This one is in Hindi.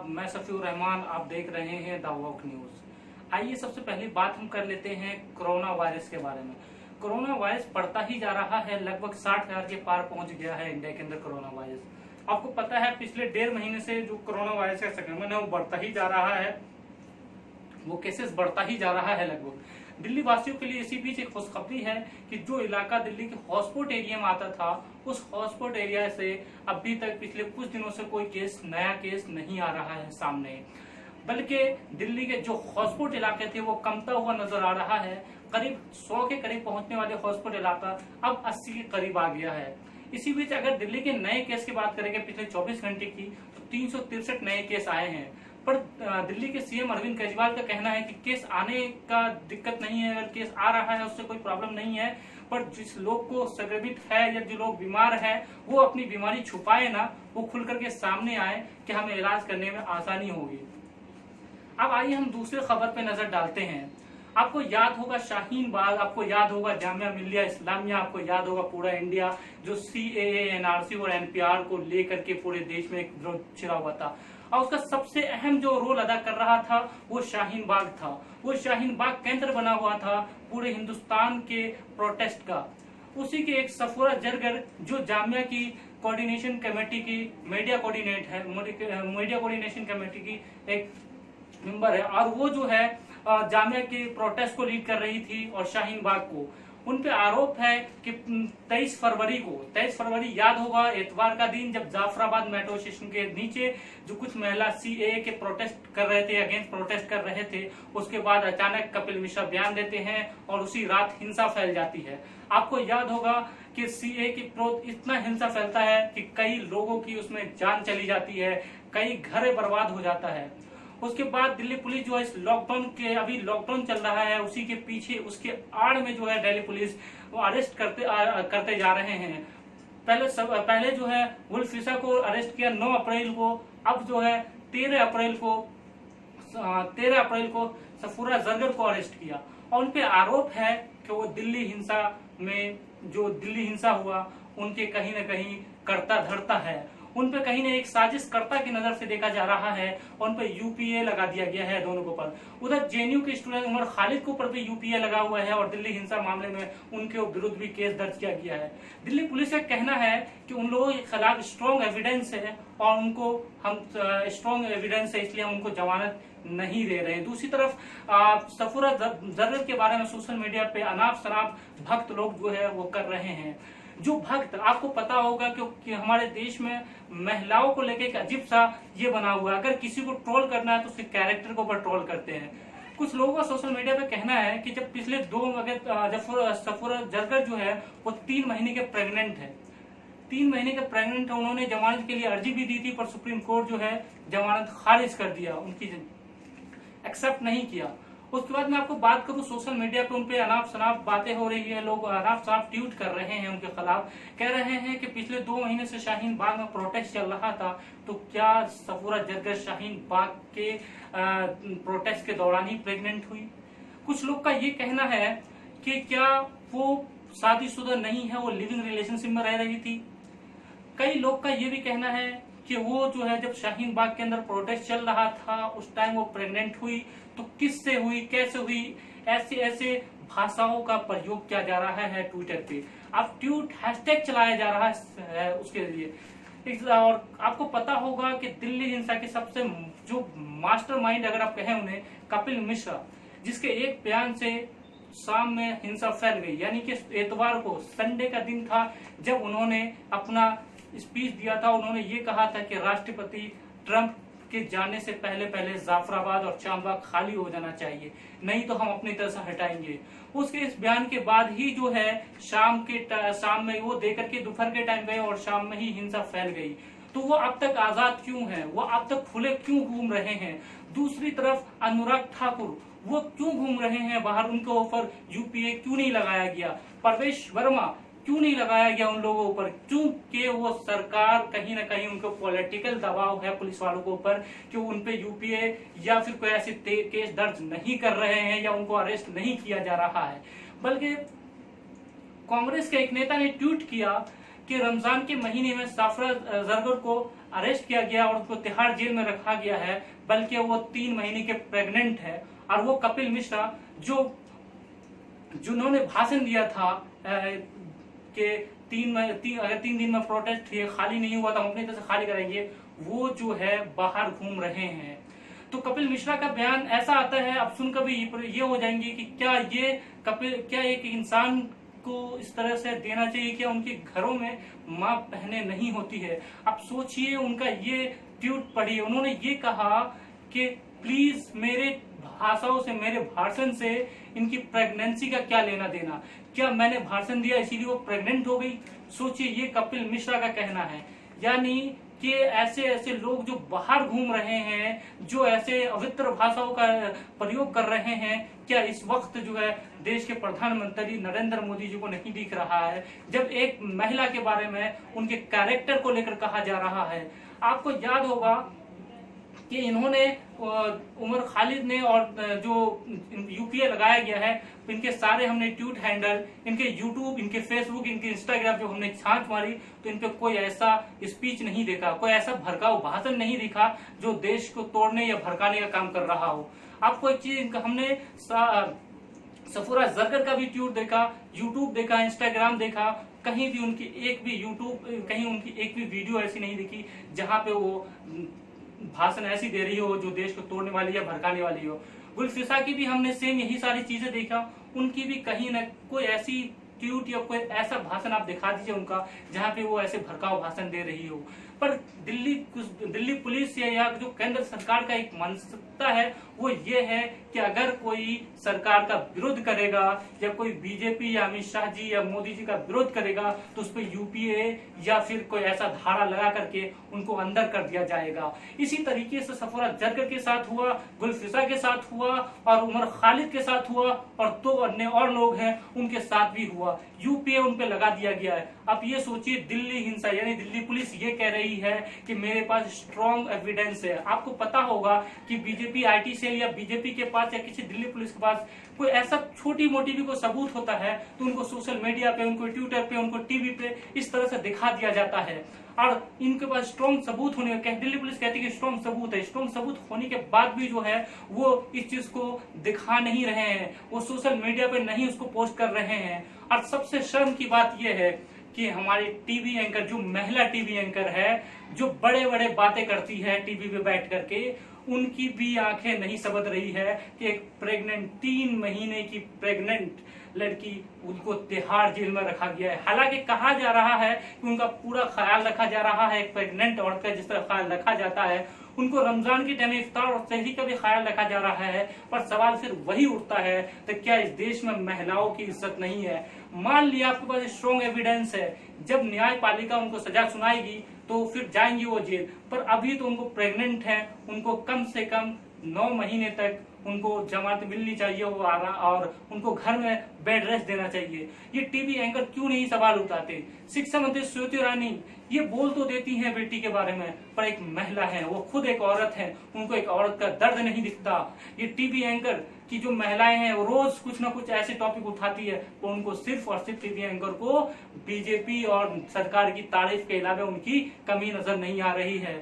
मैं सफीउर रहमान, आप देख रहे हैं द वॉक न्यूज। आइए सबसे पहली बात हम कर लेते हैं कोरोना वायरस के बारे में। कोरोना वायरस बढ़ता ही जा रहा है, लगभग 60,000 के पार पहुंच गया है इंडिया के अंदर कोरोना वायरस। आपको पता है पिछले 1.5 महीने से जो कोरोना वायरस का संक्रमण है वो बढ़ता ही जा रहा है, वो केसेस बढ़ता ही जा रहा है। लगभग दिल्ली वासियों के लिए इसी बीच एक खुशखबरी है कि जो इलाका दिल्ली के हॉटस्पॉट एरिया में आता था, उस हॉटस्पॉट एरिया से अभी तक पिछले कुछ दिनों से कोई नया केस नहीं आ रहा है सामने, बल्कि दिल्ली के जो हॉटस्पॉट इलाके थे वो कमता हुआ नजर आ रहा है। करीब 100 के करीब पहुंचने वाले हॉटस्पॉट इलाका अब 80 के करीब आ गया है। इसी बीच अगर दिल्ली के नए केस की बात करेंगे पिछले 24 घंटे की, तो 363 नए केस आए हैं। पर दिल्ली के सीएम अरविंद केजरीवाल का कहना है कि केस आने का दिक्कत नहीं है, अगर केस आ रहा है उससे कोई प्रॉब्लम नहीं है, पर जिस लोग को संक्रमित है या जो लोग बीमार है वो अपनी बीमारी छुपाए ना, वो खुल करके सामने आए कि हमें इलाज करने में आसानी होगी। अब आइए हम दूसरे खबर पे नजर डालते हैं। आपको याद होगा शाहीन बाग, आपको याद होगा जामिया मिल्लिया इस्लामिया, आपको याद होगा पूरा इंडिया जो सीएए, एनआरसी और एनपीआर को लेकर के पूरे देश में एक विरोध छिड़ा हुआ था, और उसका सबसे अहम जो रोल अदा कर रहा था वो शाहीन बाग था। वो शाहीन बाग केंद्र बना हुआ था पूरे हिंदुस्तान के प्रोटेस्ट का। उसी के एक सफूरा जरगर जो जामिया की कोऑर्डिनेशन कमेटी की मीडिया कोऑर्डिनेशन कमेटी की एक मेंबर है, और वो जो है जामिया के प्रोटेस्ट को लीड कर रही थी, और शाहीन बाग को उन पे आरोप है कि 23 फरवरी याद होगा, इतवार का दिन, जब जाफराबाद मेट्रो स्टेशन के नीचे जो कुछ महिला सीएए के प्रोटेस्ट कर रहे थे, अगेंस्ट प्रोटेस्ट कर रहे थे, उसके बाद अचानक कपिल मिश्रा बयान देते हैं और उसी रात हिंसा फैल जाती है। आपको याद होगा कि सीएए की विरोध इतना हिंसा फैलता है कि कई लोगों की उसमें जान चली जाती है, कई घर बर्बाद हो जाता है। उसके बाद दिल्ली पुलिस जो है इस लॉकडाउन के, अभी लॉकडाउन चल रहा है, उसी के पीछे उसके आड़ में जो है दिल्ली पुलिस वो अरेस्ट करते जा रहे हैं। पहले जो है वुल्फिसा को अरेस्ट किया 9 अप्रैल को, अब जो है 13 अप्रैल को सफूरा जरगर को अरेस्ट किया, और उन पे आरोप है कि वो दिल्ली हिंसा में, जो दिल्ली हिंसा हुआ उनके कहीं न कहीं कर्ता धर्ता है, उन पे कहीं न एक साजिशकर्ता की नजर से देखा जा रहा है, और उन पे यूपीए लगा दिया गया है दोनों के ऊपर। उधर जेएनयू के स्टूडेंट उमर खालिद के ऊपर भी यूपीए लगा हुआ है, और दिल्ली हिंसा मामले में उनके विरुद्ध भी केस दर्ज किया गया है। दिल्ली पुलिस का कहना है कि उन लोगों के खिलाफ स्ट्रॉन्ग एविडेंस है, और उनको हम स्ट्रॉन्ग एविडेंस है इसलिए हम उनको जमानत नहीं दे रहे हैं। दूसरी तरफ सफूरा जरगर के बारे में सोशल मीडिया पे अनाप शनाप भक्त लोग जो है वो कर रहे हैं। जो भक्त, आपको पता होगा कि हमारे देश में महिलाओं को लेकर एक अजीब सा ये बना हुआ है, अगर किसी को ट्रोल करना है तो उसके कैरेक्टर को ऊपर ट्रोल करते हैं। कुछ लोगों का सोशल मीडिया पे कहना है कि जब पिछले सफूरा जरगर जो है वो 3 महीने के प्रेग्नेंट है, 3 महीने के प्रेग्नेंट है, उन्होंने जमानत के लिए अर्जी भी दी थी, पर सुप्रीम कोर्ट जो है जमानत खारिज कर दिया, उनकी एक्सेप्ट नहीं किया। उसके बाद मैं आपको बात करूं, सोशल मीडिया पे उनपे अनाप शनाप बातें हो रही है, लोग अनाप शनाप ट्वीट कर रहे हैं उनके खिलाफ, कह रहे हैं कि पिछले 2 महीने से शाहीन बाग में प्रोटेस्ट चल रहा था, तो क्या सफूरा जरगर शाहीन बाग के प्रोटेस्ट के दौरान ही प्रेग्नेंट हुई। कुछ लोग का ये कहना है कि क्या वो शादीशुदा नहीं है, वो लिविंग रिलेशनशिप में रह रही थी। कई लोग का ये भी कहना है कि वो जो है जब शाहीन बाग के अंदर प्रोटेस्ट चल रहा था उस टाइम वो प्रेग्नेंट हुई, तो किससे हुई, कैसे हुई, ऐसे भाषाओं का प्रयोग किया जा रहा है ट्विटर पे। अब हैशटैग चलाया जा रहा है उसके लिए। और आपको पता होगा कि दिल्ली हिंसा के सबसे जो मास्टरमाइंड अगर आप कहें उन्हें, कपिल मिश्रा, जिसके एक बयान से शाम में हिंसा फैल गई, यानी कि इतवार को, संडे का दिन था, जब उन्होंने अपना स्पीच दिया था। उन्होंने ये कहा था कि राष्ट्रपति ट्रंप के जाने से पहले जाफराबाद और चांदबाग खाली हो जाना चाहिए, नहीं तो हम अपनी तरफ से हटाएंगे। उसके इस बयान के बाद ही जो है शाम में वो देकर के दोपहर के टाइम गए और शाम में ही हिंसा फैल गई। तो वो अब तक आजाद क्यों है, वो अब तक खुले क्यों घूम रहे हैं। दूसरी तरफ अनुराग ठाकुर वो क्यों घूम रहे हैं बाहर, उनके ऊपर यूपीए क्यों नहीं लगाया गया। प्रवेश वर्मा क्यों नहीं लगाया गया उन लोगों पर, क्योंकि वो सरकार कहीं ना कहीं उनको पॉलिटिकल दबाव है पुलिस वालों के ऊपर कि उन पे यूपीए या फिर कोई ऐसे केस दर्ज नहीं कर रहे हैं या उनको अरेस्ट नहीं किया जा रहा है। बल्कि कांग्रेस के एक नेता ने ट्वीट किया कि रमजान के महीने में सफरा जरगर को अरेस्ट किया गया और उसको तिहाड़ जेल में रखा गया है, बल्कि वो 3 महीने के प्रेग्नेंट है। और वो कपिल मिश्रा जिन्होंने भाषण दिया था कि अगर 3 दिन में प्रोटेस्ट ये खाली नहीं हुआ तो हम अपनी तरफ से खाली करेंगे, वो जो है बाहर घूम रहे हैं। तो कपिल मिश्रा का बयान ऐसा आता है, अब सुनकर भी ये हो जाएंगे कि क्या एक इंसान को इस तरह से देना चाहिए, क्या उनके घरों में माँ बहनें नहीं होती है। अब सोचिए, उनका ये ट्वीट पढ़िए, उन्होंने ये कहा कि प्लीज मेरे भाषाओं से, मेरे भाषण से इनकी प्रेगनेंसी का क्या लेना देना, क्या मैंने भाषण दिया इसीलिए वो प्रेग्नेंट हो गई। सोचिए, ये कपिल मिश्रा का कहना है। यानी कि ऐसे लोग जो बाहर घूम रहे हैं, जो ऐसे अभद्र भाषाओं का प्रयोग कर रहे हैं, क्या इस वक्त जो है देश के प्रधानमंत्री नरेंद्र मोदी जी को नहीं दिख रहा है, जब एक महिला के बारे में, उनके कैरेक्टर को लेकर कहा जा रहा है। आपको याद होगा कि इन्होंने उमर खालिद ने और जो यूपीए लगाया गया है, इनके सारे हमने ट्वीट हैंडल, इनके यूट्यूब, इनके फेसबुक, इनके इंस्टाग्राम जो हमने छांच मारी तो इन पे कोई ऐसा स्पीच नहीं देखा, कोई ऐसा भड़काऊ भाषण नहीं दिखा जो देश को तोड़ने या भड़काने का काम कर रहा हो। आपको एक चीज हमने सफूरा जरगर का भी ट्वीट देखा, यूट्यूब देखा, इंस्टाग्राम देखा, कहीं भी उनकी एक भी वीडियो ऐसी नहीं दिखी जहां पे वो भाषण ऐसी दे रही हो जो देश को तोड़ने वाली या भड़काने वाली हो। गुलफिसा की भी हमने सेम यही सारी चीजें देखा, उनकी भी कहीं न कोई ऐसी ट्वीट या कोई ऐसा भाषण आप दिखा दीजिए उनका जहां पे वो ऐसे भड़काऊ भाषण दे रही हो। पर दिल्ली पुलिस या जो केंद्र सरकार का एक मानसिकता है वो ये है कि अगर कोई सरकार का विरोध करेगा या कोई बीजेपी या अमित शाह जी या मोदी जी का विरोध करेगा तो उस पर यूपीए या फिर कोई ऐसा धारा लगा करके उनको अंदर कर दिया जाएगा। इसी तरीके से सफूरा जरगर के साथ हुआ, गुलफिसा के साथ हुआ और उमर खालिद के साथ हुआ और 2 अन्य और लोग हैं उनके साथ भी हुआ, यूपीए उन पे लगा दिया गया है। अब ये सोचिए, दिल्ली हिंसा यानी दिल्ली पुलिस ये कह रही है कि मेरे पास स्ट्रॉन्ग एविडेंस है। आपको पता होगा कि बीजेपी आईटी सेल या बीजेपी के पास या किसी दिल्ली पुलिस के पास कोई ऐसा छोटी मोटी भी कोई सबूत होता है तो उनको सोशल मीडिया पे, उनको ट्विटर पे, उनको टीवी पे इस तरह से दिखा दिया जाता है। और इनके पास स्ट्रॉन्ग सबूत होने का, दिल्ली पुलिस कहती है कि स्ट्रॉन्ग सबूत है, स्ट्रॉन्ग सबूत होने के बाद भी जो है वो इस चीज को दिखा नहीं रहे हैं, वो सोशल मीडिया पे नहीं उसको पोस्ट कर रहे हैं। और सबसे शर्म की बात यह है कि हमारी टीवी एंकर, जो महिला टीवी एंकर है, जो बड़े बड़े बातें करती है टीवी पे बैठ करके, उनकी भी आंखें नहीं समझ रही है कि एक प्रेग्नेंट 3 महीने की प्रेग्नेंट लड़की, उनको तिहाड़ जेल में रखा गया है। हालांकि कहा जा रहा है कि उनका पूरा ख्याल रखा जा रहा है, एक प्रेग्नेंट औरत का जिस तरह ख्याल रखा जाता है, उनको रमजान के टाइम इफ्तार और सहरी का भी ख्याल रखा जा रहा है। पर सवाल फिर वही उठता है, तो क्या इस देश में महिलाओं की इज्जत नहीं है? मान लिया आपके पास स्ट्रॉन्ग एविडेंस है, जब न्यायपालिका उनको सजा सुनाएगी तो फिर जाएंगे वो जेल, पर अभी तो उनको प्रेग्नेंट है, उनको कम से कम 9 महीने तक उनको जमानत मिलनी चाहिए और उनको घर में बेड रेस्ट देना चाहिए। ये टीवी एंकर क्यों नहीं सवाल उठाते? शिक्षा मंत्री स्मृति ईरानी ये बोल तो देती हैं बेटी के बारे में, पर एक महिला है, वो खुद एक औरत है, उनको एक औरत का दर्द नहीं दिखता। ये टीवी एंकर की जो महिलाएं हैं वो रोज कुछ ना कुछ ऐसे टॉपिक उठाती है, तो उनको सिर्फ और सिर्फ टीवी एंकर को बीजेपी और सरकार की तारीफ के अलावा उनकी कमी नजर नहीं आ रही है।